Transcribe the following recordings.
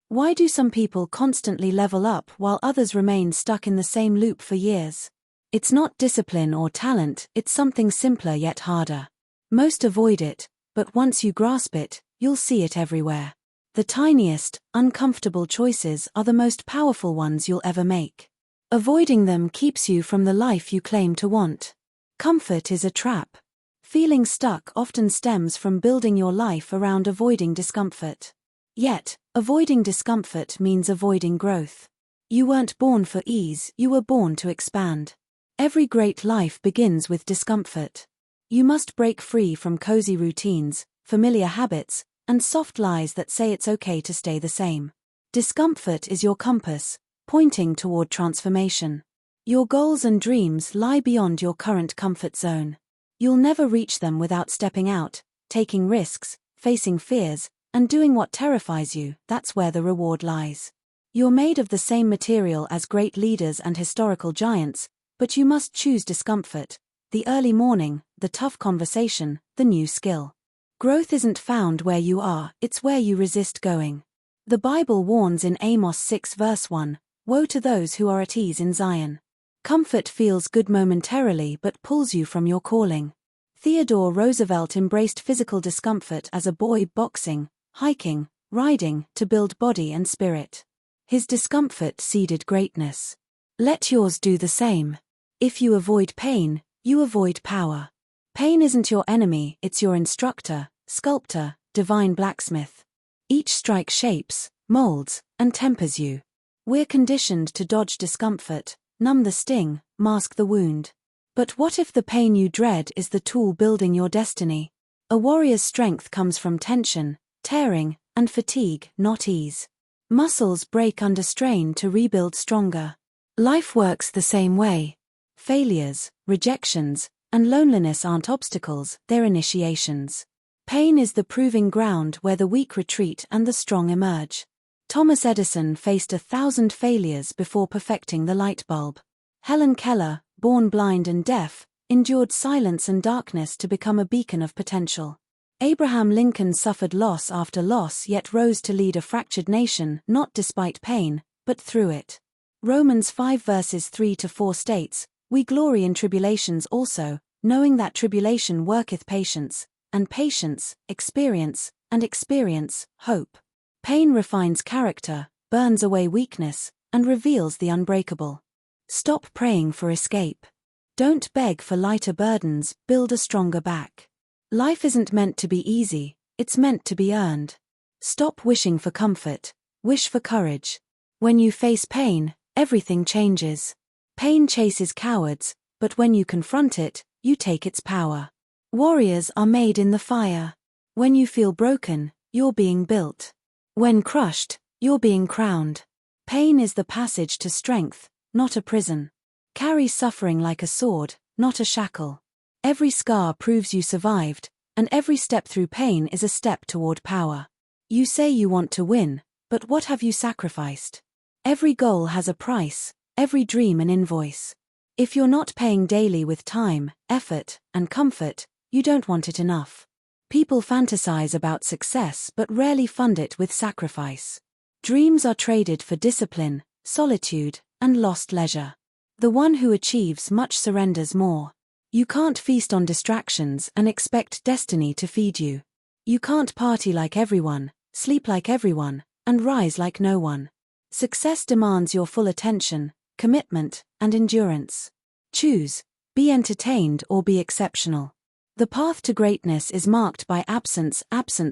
Why do some people constantly level up while others remain stuck in the same loop for years? It's not discipline or talent, it's something simpler yet harder. Most avoid it, but once you grasp it, you'll see it everywhere. The tiniest, uncomfortable choices are the most powerful ones you'll ever make. Avoiding them keeps you from the life you claim to want. Comfort is a trap. Feeling stuck often stems from building your life around avoiding discomfort. Yet, avoiding discomfort means avoiding growth. You weren't born for ease, you were born to expand. Every great life begins with discomfort. You must break free from cozy routines, familiar habits, and soft lies that say it's okay to stay the same. Discomfort is your compass, pointing toward transformation. Your goals and dreams lie beyond your current comfort zone. You'll never reach them without stepping out, taking risks, facing fears, and doing what terrifies you. That's where the reward lies. You're made of the same material as great leaders and historical giants, but you must choose discomfort, the early morning, the tough conversation, the new skill. Growth isn't found where you are, it's where you resist going. The Bible warns in Amos 6 verse 1, "Woe to those who are at ease in Zion." Comfort feels good momentarily but pulls you from your calling. Theodore Roosevelt embraced physical discomfort as a boy, boxing, hiking, riding, to build body and spirit. His discomfort seeded greatness. Let yours do the same. If you avoid pain, you avoid power. Pain isn't your enemy, it's your instructor, sculptor, divine blacksmith. Each strike shapes, molds, and tempers you. We're conditioned to dodge discomfort, numb the sting, mask the wound. But what if the pain you dread is the tool building your destiny? A warrior's strength comes from tension, tearing, and fatigue, not ease. Muscles break under strain to rebuild stronger. Life works the same way. Failures, rejections, and loneliness aren't obstacles, they're initiations. Pain is the proving ground where the weak retreat and the strong emerge. Thomas Edison faced 1,000 failures before perfecting the light bulb. Helen Keller, born blind and deaf, endured silence and darkness to become a beacon of potential. Abraham Lincoln suffered loss after loss yet rose to lead a fractured nation, not despite pain, but through it. Romans 5 verses 3-4 states, "We glory in tribulations also, knowing that tribulation worketh patience, and patience, experience, and experience, hope." Pain refines character, burns away weakness, and reveals the unbreakable. Stop praying for escape. Don't beg for lighter burdens, build a stronger back. Life isn't meant to be easy, it's meant to be earned. Stop wishing for comfort, wish for courage. When you face pain, everything changes. Pain chases cowards, but when you confront it, you take its power. Warriors are made in the fire. When you feel broken, you're being built. When crushed, you're being crowned. Pain is the passage to strength, not a prison. Carry suffering like a sword, not a shackle. Every scar proves you survived, and every step through pain is a step toward power. You say you want to win, but what have you sacrificed? Every goal has a price, every dream an invoice. If you're not paying daily with time, effort, and comfort, you don't want it enough. People fantasize about success but rarely fund it with sacrifice. Dreams are traded for discipline, solitude, and lost leisure. The one who achieves much surrenders more. You can't feast on distractions and expect destiny to feed you. You can't party like everyone, sleep like everyone, and rise like no one. Success demands your full attention, commitment, and endurance. Choose, be entertained or be exceptional. The path to greatness is marked by absence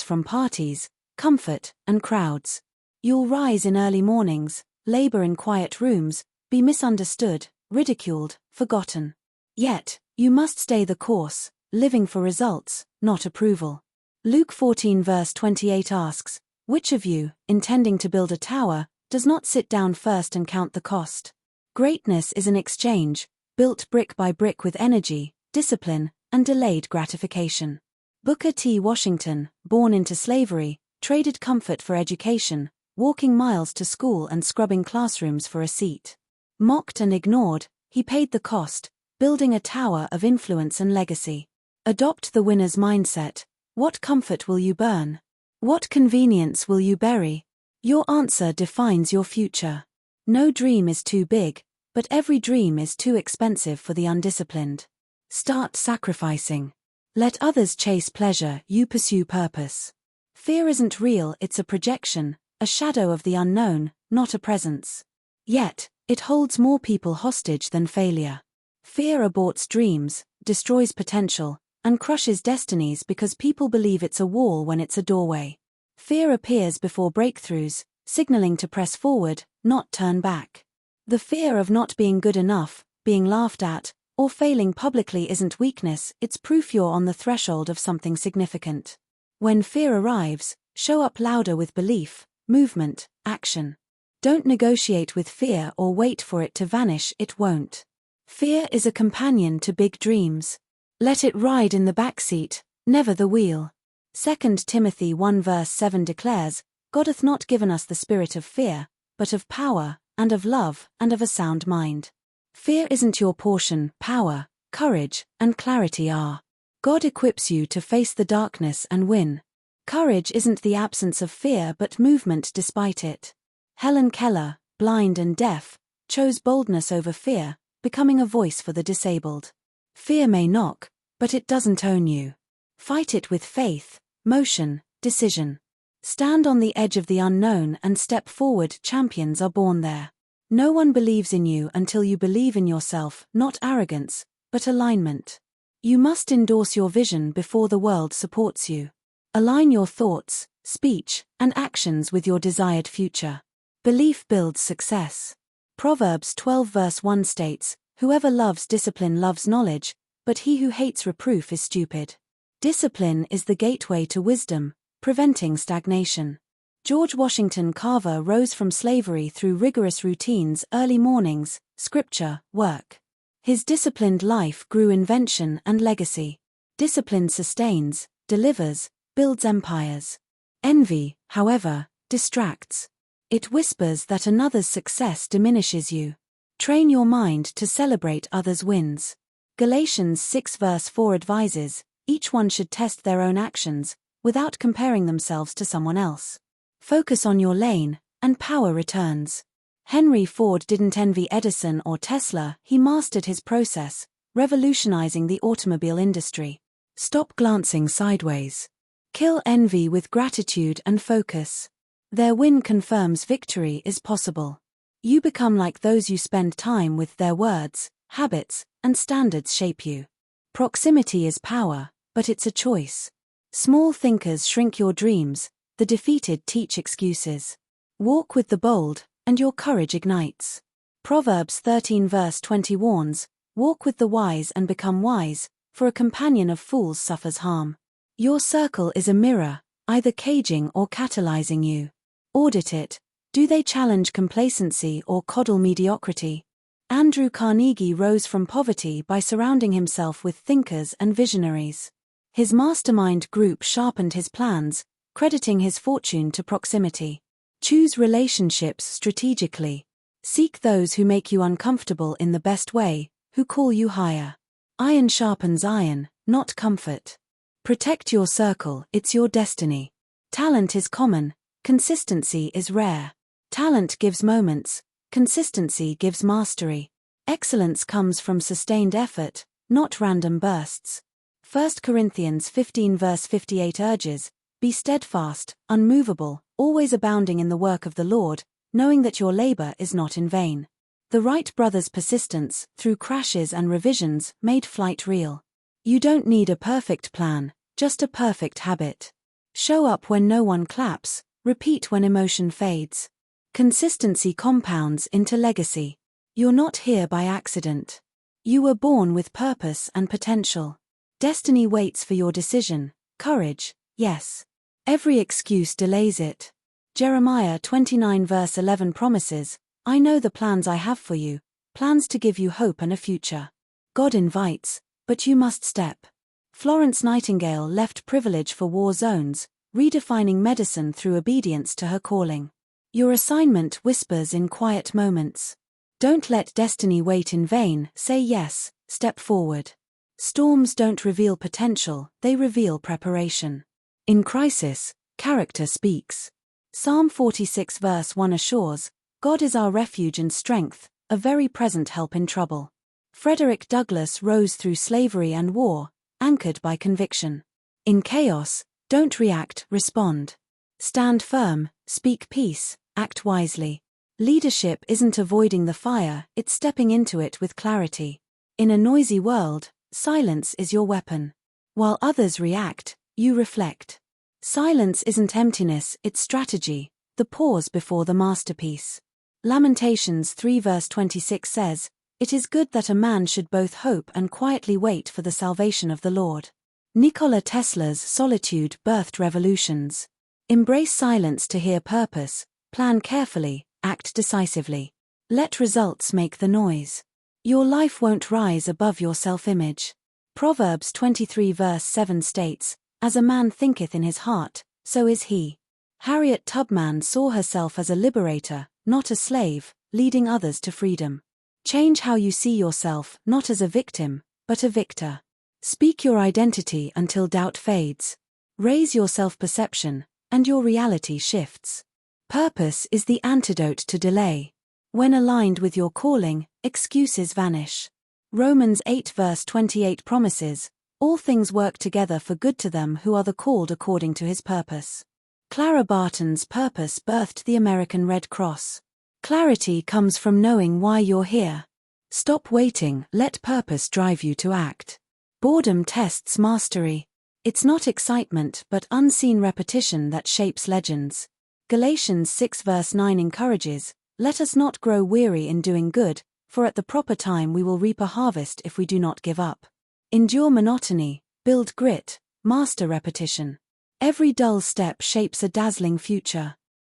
from parties, comfort, and crowds. You'll rise in early mornings, labor in quiet rooms, be misunderstood, ridiculed, forgotten. Yet, you must stay the course, living for results, not approval. Luke 14 verse 28 asks, "Which of you, intending to build a tower, does not sit down first and count the cost?" Greatness is an exchange, built brick by brick with energy, discipline, and delayed gratification. Booker T. Washington, born into slavery, traded comfort for education, walking miles to school and scrubbing classrooms for a seat. Mocked and ignored, he paid the cost, building a tower of influence and legacy. Adopt the winner's mindset. What comfort will you burn? What convenience will you bury? Your answer defines your future. No dream is too big, but every dream is too expensive for the undisciplined. Start sacrificing. Let others chase pleasure, you pursue purpose. Fear isn't real, it's a projection, a shadow of the unknown, not a presence. Yet, it holds more people hostage than failure. Fear aborts dreams, destroys potential, and crushes destinies because people believe it's a wall when it's a doorway. Fear appears before breakthroughs, signaling to press forward, not turn back. The fear of not being good enough, being laughed at, or failing publicly isn't weakness, it's proof you're on the threshold of something significant. When fear arrives, show up louder with belief, movement, action. Don't negotiate with fear or wait for it to vanish, it won't. Fear is a companion to big dreams. Let it ride in the backseat, never the wheel. 2 Timothy 1 verse 7 declares, God hath not given us the spirit of fear, but of power, and of love, and of a sound mind. Fear isn't your portion, power, courage, and clarity are. God equips you to face the darkness and win. Courage isn't the absence of fear but movement despite it. Helen Keller, blind and deaf, chose boldness over fear, becoming a voice for the disabled. Fear may knock, but it doesn't own you. Fight it with faith, motion, decision. Stand on the edge of the unknown and step forward, champions are born there. No one believes in you until you believe in yourself, not arrogance, but alignment. You must endorse your vision before the world supports you. Align your thoughts, speech, and actions with your desired future. Belief builds success. Proverbs 12 verse 1 states, whoever loves discipline loves knowledge, but he who hates reproof is stupid. Discipline is the gateway to wisdom, preventing stagnation. George Washington Carver rose from slavery through rigorous routines, early mornings, scripture, work. His disciplined life grew invention and legacy. Discipline sustains, delivers, builds empires. Envy, however, distracts. It whispers that another's success diminishes you. Train your mind to celebrate others' wins. Galatians 6 verse 4 advises, each one should test their own actions, without comparing themselves to someone else. Focus on your lane, and power returns. Henry Ford didn't envy Edison or Tesla, he mastered his process, revolutionizing the automobile industry. Stop glancing sideways. Kill envy with gratitude and focus. Their win confirms victory is possible. You become like those you spend time with, their words, habits, and standards shape you. Proximity is power, but it's a choice. Small thinkers shrink your dreams, the defeated teach excuses. Walk with the bold, and your courage ignites. Proverbs 13 verse 20 warns, walk with the wise and become wise, for a companion of fools suffers harm. Your circle is a mirror, either caging or catalyzing you. Audit it. Do they challenge complacency or coddle mediocrity? Andrew Carnegie rose from poverty by surrounding himself with thinkers and visionaries. His mastermind group sharpened his plans, crediting his fortune to proximity. Choose relationships strategically. Seek those who make you uncomfortable in the best way, who call you higher. Iron sharpens iron, not comfort. Protect your circle, it's your destiny. Talent is common, consistency is rare. Talent gives moments, consistency gives mastery. Excellence comes from sustained effort, not random bursts. 1 Corinthians 15 verse 58 urges, be steadfast, unmovable, always abounding in the work of the Lord, knowing that your labor is not in vain. The Wright brothers' persistence, through crashes and revisions, made flight real. You don't need a perfect plan, just a perfect habit. Show up when no one claps, repeat when emotion fades. Consistency compounds into legacy. You're not here by accident. You were born with purpose and potential. Destiny waits for your decision. Courage, yes. Every excuse delays it. Jeremiah 29 verse 11 promises, I know the plans I have for you, plans to give you hope and a future. God invites, but you must step. Florence Nightingale left privilege for war zones, redefining medicine through obedience to her calling. Your assignment whispers in quiet moments. Don't let destiny wait in vain, say yes, step forward. Storms don't reveal potential, they reveal preparation. In crisis, character speaks. Psalm 46 verse 1 assures, God is our refuge and strength, a very present help in trouble. Frederick Douglass rose through slavery and war, anchored by conviction. In chaos, don't react, respond. Stand firm, speak peace, act wisely. Leadership isn't avoiding the fire, it's stepping into it with clarity. In a noisy world, silence is your weapon. While others react, you reflect. Silence isn't emptiness, it's strategy, the pause before the masterpiece. Lamentations 3 verse 26 says, "It is good that a man should both hope and quietly wait for the salvation of the Lord." Nikola Tesla's solitude birthed revolutions. Embrace silence to hear purpose, plan carefully, act decisively. Let results make the noise. Your life won't rise above your self-image. Proverbs 23 verse 7 states, "As a man thinketh in his heart, so is he." Harriet Tubman saw herself as a liberator, not a slave, leading others to freedom. Change how you see yourself, not as a victim, but a victor. Speak your identity until doubt fades. Raise your self-perception, and your reality shifts. Purpose is the antidote to delay. When aligned with your calling, excuses vanish. Romans 8 verse 28 promises, "All things work together for good to them who are the called according to his purpose." Clara Barton's purpose birthed the American Red Cross. Clarity comes from knowing why you're here. Stop waiting, let purpose drive you to act. Boredom tests mastery. It's not excitement but unseen repetition that shapes legends. Galatians 6 verse 9 encourages, "Let us not grow weary in doing good, for at the proper time we will reap a harvest if we do not give up." Endure monotony, build grit, master repetition. Every dull step shapes a dazzling future.